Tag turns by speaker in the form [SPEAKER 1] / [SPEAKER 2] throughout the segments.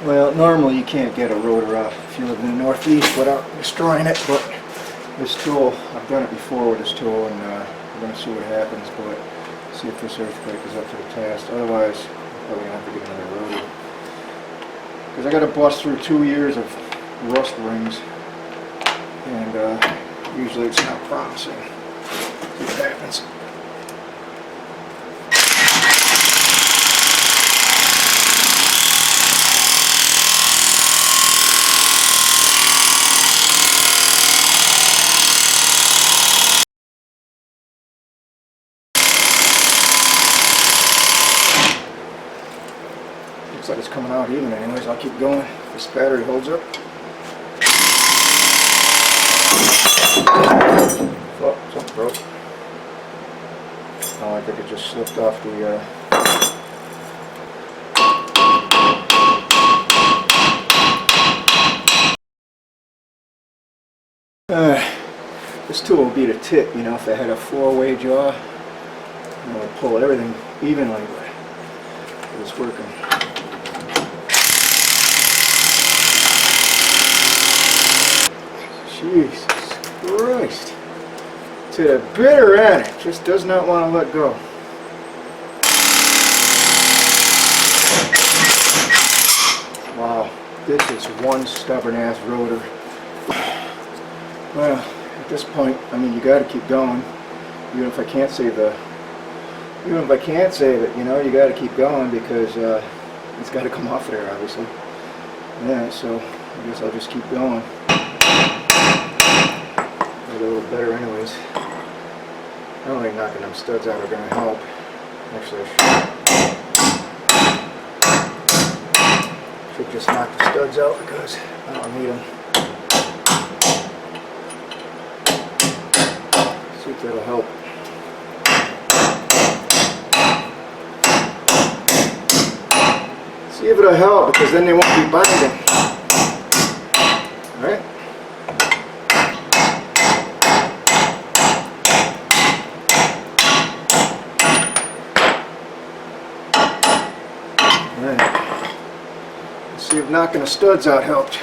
[SPEAKER 1] Well, normally you can't get a rotor off if you live in the Northeast without destroying it, but this tool, I've done it before with this tool, and we're going to see what happens, but see if this earthquake is up to the task. Otherwise, I'm probably going to have to get another rotor. Because I got to bust through 2 years of rust rings, and usually it's not promising. See what happens. Looks like it's coming out even anyways. I'll keep going if this battery holds up. Oh, something broke. Oh, I think it just slipped off the this tool would be the tip, you know, if I had a 4-way jaw, you know, I'd pull everything evenly, but it's working. Jesus Christ. To the bitter end, it just does not want to let go. Wow, this is one stubborn ass rotor. Well, at this point, I mean, you got to keep going. Even if I can't save it, you know, you got to keep going because it's got to come off there, obviously. Yeah, so I guess I'll just keep going. A little better anyways. I don't think knocking them studs out are going to help. Actually, I should just knock the studs out because I don't need them. See if that'll help. See if it'll help, because then they won't be binding. Alright? Let's see if knocking the studs out helped.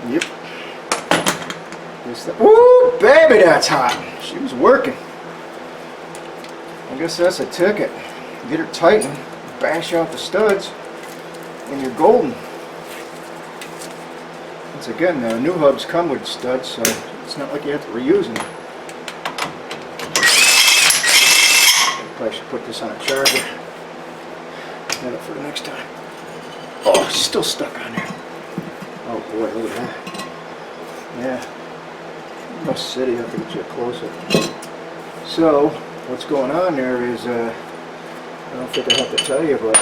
[SPEAKER 1] Yep. Ooh, baby, that's hot. She was working. I guess that's a ticket. Get her tightened, bash out the studs, and you're golden. Once again, the new hubs come with studs, so it's not like you have to reuse them. Probably should put this on a charger. Have it for the next time. Oh, it's still stuck on there. Oh boy, look at that. Yeah. Must City, I have to get you closer. So, what's going on there is, I don't think I have to tell you, but,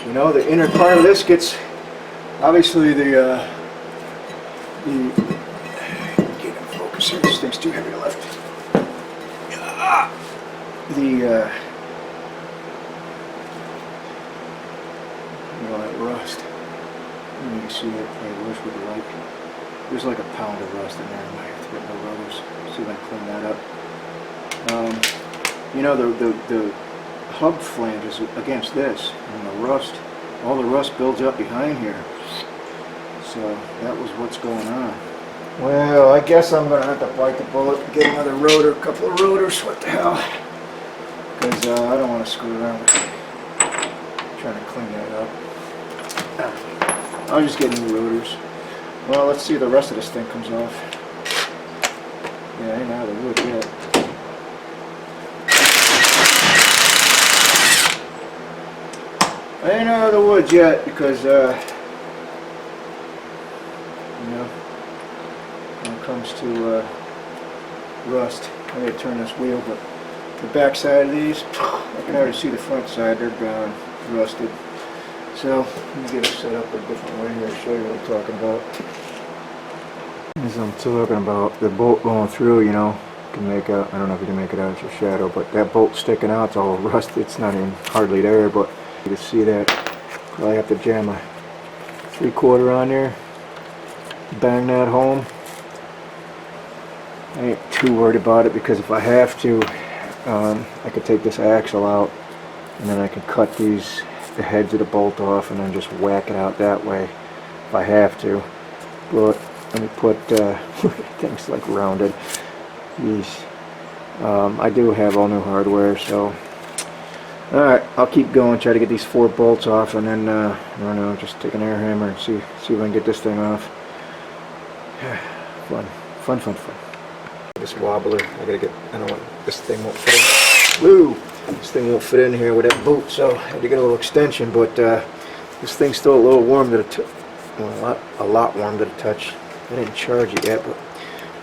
[SPEAKER 1] you know, the inner part of this gets, obviously get in focus here, this thing's too heavy to lift. You know, that rust. You can see it, I wish with the light. There's like a pound of rust in there. I might have to get no rotors. See if I can clean that up. You know, the hub flange is against this, and the rust, all the rust builds up behind here. So that was what's going on. Well, I guess I'm going to have to bite the bullet and get another rotor, a couple of rotors, what the hell. Because I don't want to screw around with trying to clean that up. I'll just get new rotors. Well, let's see if the rest of this thing comes off. Yeah, ain't out of the wood yet. I ain't out of the woods yet because, you know, when it comes to rust, I gotta turn this wheel, but the back side of these, I can already see the front side, they're gone, rusted. So, let me get it set up a different way here to show you what I'm talking about. As I'm talking about the bolt going through, you know, you can make out, I don't know if you can make it out, it's a shadow, but that bolt sticking out, it's all rusted, it's not even hardly there, but you can see that. Probably have to jam a 3/4 on there. bang that home. I ain't too worried about it because if I have to, I could take this axle out and then I can cut the heads of the bolt off and then just whack it out that way if I have to. But let me put things like rounded. Jeez. I do have all new hardware, so alright, I'll keep going, try to get these 4 bolts off, and then I don't know, just take an air hammer and see if I can get this thing off. Fun. This wobbler, I don't want, this thing won't fit in. Woo! This thing won't fit in here with that boot, so I had to get a little extension, but this thing's still a little warm to the touch. Well, a lot warm to the touch. I didn't charge it yet, but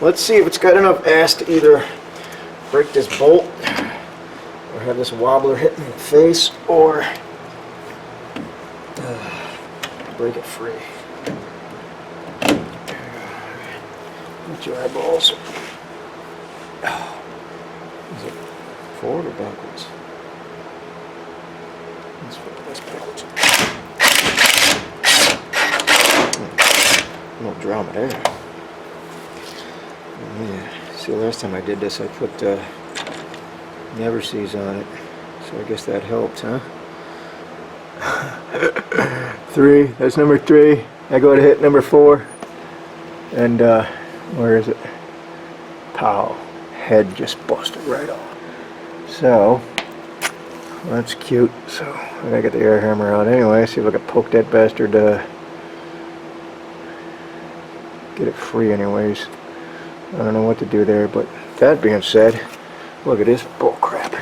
[SPEAKER 1] let's see if it's got enough ass to either break this bolt or have this wobbler hit me in the face or break it free. Get your eyeballs. Is it forward or backwards? That's backwards. No drama there. Yeah. See, last time I did this, I put Never Sees on it, so I guess that helped, huh? 3. That's number 3. I go to hit number 4, and where is it? Pow! Head just busted right off. So that's cute. So I gotta get the air hammer out anyway. See if I can poke that bastard. Get it free anyways. I don't know what to do there, but that being said, look at this bull crap.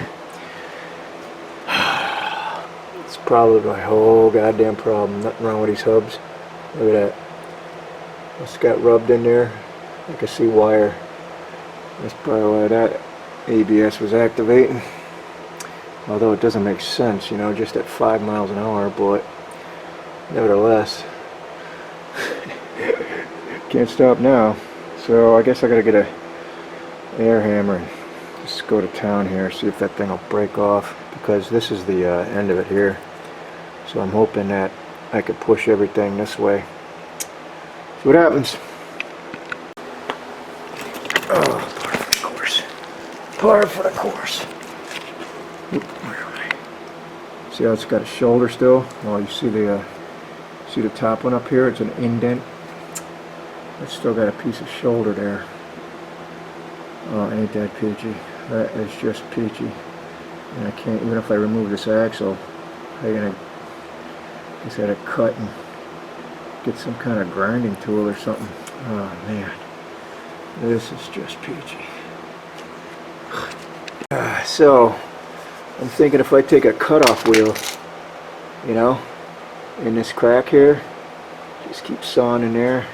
[SPEAKER 1] It's probably my whole goddamn problem. Nothing wrong with these hubs. Look at that. It's got rubbed in there. I can see wire. That's probably why that ABS was activating. Although it doesn't make sense, you know, just at 5 miles an hour, but nevertheless. Can't stop now, so I guess I gotta get a air hammer and just go to town here, see if that thing will break off, because this is the end of it here, so I'm hoping that I could push everything this way. See what happens. Oh, par for the course. Par for the course. Oop, where am I? See how it's got a shoulder still? Well, you see the top one up here? It's an indent. It's still got a piece of shoulder there. Oh, ain't that peachy. That is just peachy. And I can't, even if I remove this axle, I'm gonna just have to cut and get some kind of grinding tool or something. Oh man, this is just peachy. So, I'm thinking if I take a cutoff wheel, you know, in this crack here, just keep sawing in there.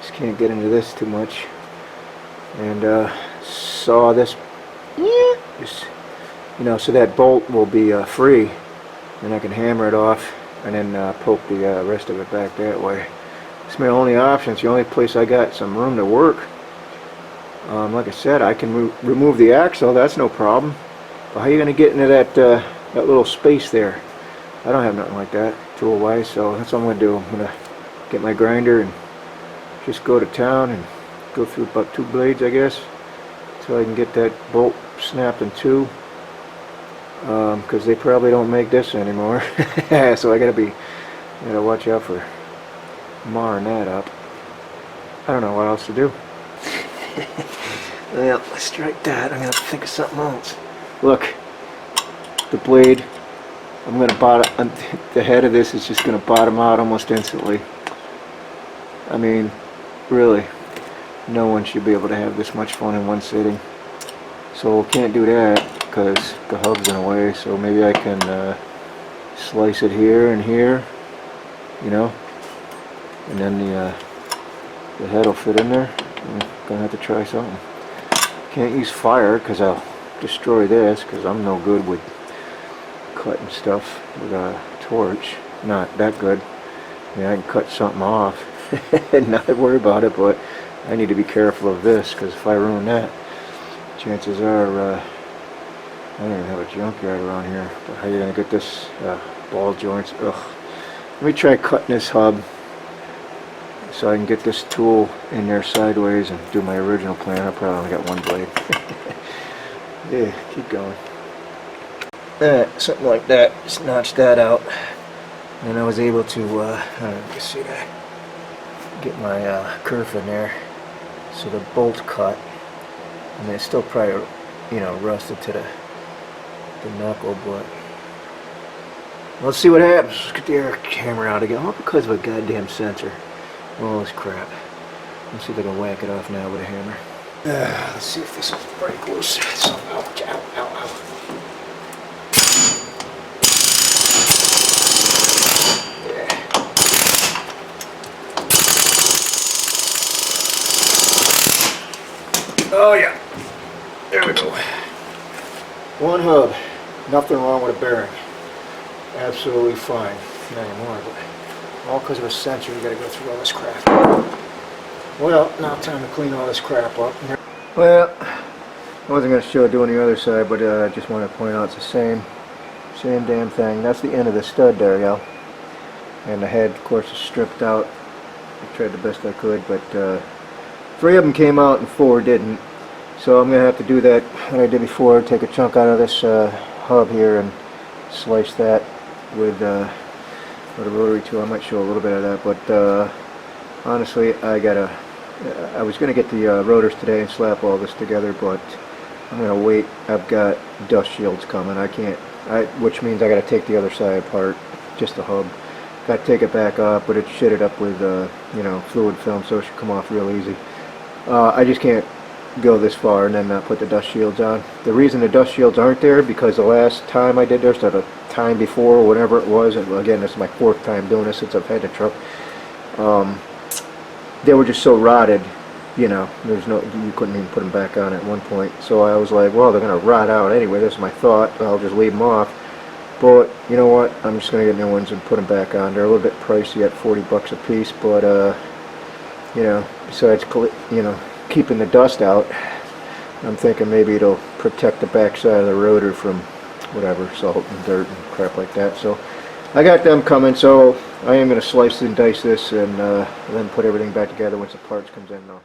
[SPEAKER 1] Just can't get into this too much, and saw this, just, you know, so that bolt will be free, and I can hammer it off and then poke the rest of it back that way. It's my only option. It's the only place I got some room to work. Like I said, I can remove the axle. That's no problem. But how are you going to get into that that little space there? I don't have nothing like that tool wise, so that's what I'm going to do. I'm going to get my grinder and just go to town and go through about 2 blades, I guess, until I can get that bolt snapped in 2, because they probably don't make this anymore. So I gotta watch out for marring that up. I don't know what else to do. Well, let's strike that. I'm gonna have to think of something else. Look, the blade, I'm gonna bottom, the head of this is just gonna bottom out almost instantly. I mean, really, no one should be able to have this much fun in one sitting. So can't do that because the hub's in the way. So maybe I can slice it here and here, you know, and then the head will fit in there. I'm gonna have to try something. Can't use fire because I'll destroy this, because I'm no good with cutting stuff with a torch. Not that good. I mean, I can cut something off and not worry about it, but I need to be careful of this, because if I ruin that, chances are I don't even have a junkyard around here. But how are you going to get this ball joints? Ugh. Let me try cutting this hub. so I can get this tool in there sideways and do my original plan. I probably only got one blade. Yeah, keep going. Something like that. Just notch that out. And I was able to, I don't know if you can see that, get my kerf in there. So the bolt cut. I mean, it's still probably, you know, rusted to the knuckle, but let's see what happens. Let's get the air camera out again. All because of a goddamn sensor. All this crap. Let's see if I can whack it off now with a hammer. Let's see if this will break loose somehow. Ow, ow, ow. Yeah. Oh yeah. There we go. One hub. Nothing wrong with a bearing. Absolutely fine. Not anymore, but all because of a sensor, you gotta go through all this crap. Well, now time to clean all this crap up. Well, I wasn't going to show it doing the other side, but I just want to point out it's the same damn thing. That's the end of the stud there, y'all. And the head, of course, is stripped out. I tried the best I could, but 3 of them came out and 4 didn't. So I'm going to have to do that like I did before, take a chunk out of this hub here and slice that with a rotary tool. I might show a little bit of that, but honestly, I was going to get the rotors today and slap all this together, but I'm going to wait. I've got dust shields coming. Which means I got to take the other side apart, just the hub. Got to take it back off, but it's shitted up with you know, fluid film, so it should come off real easy. I just can't go this far and then not put the dust shields on. The reason the dust shields aren't there, because the last time I did this, or the time before, or whatever it was, and again, this is my 4th time doing this since I've had the truck. They were just so rotted, you know, you couldn't even put them back on at one point. So I was like, well, they're going to rot out anyway. This is my thought. I'll just leave them off. But you know what? I'm just going to get new ones and put them back on. They're a little bit pricey at 40 bucks a piece, but you know, besides, you know, keeping the dust out, I'm thinking maybe it'll protect the back side of the rotor from whatever, salt and dirt and crap like that. So I got them coming, so I am going to slice and dice this and then put everything back together once the parts comes in though.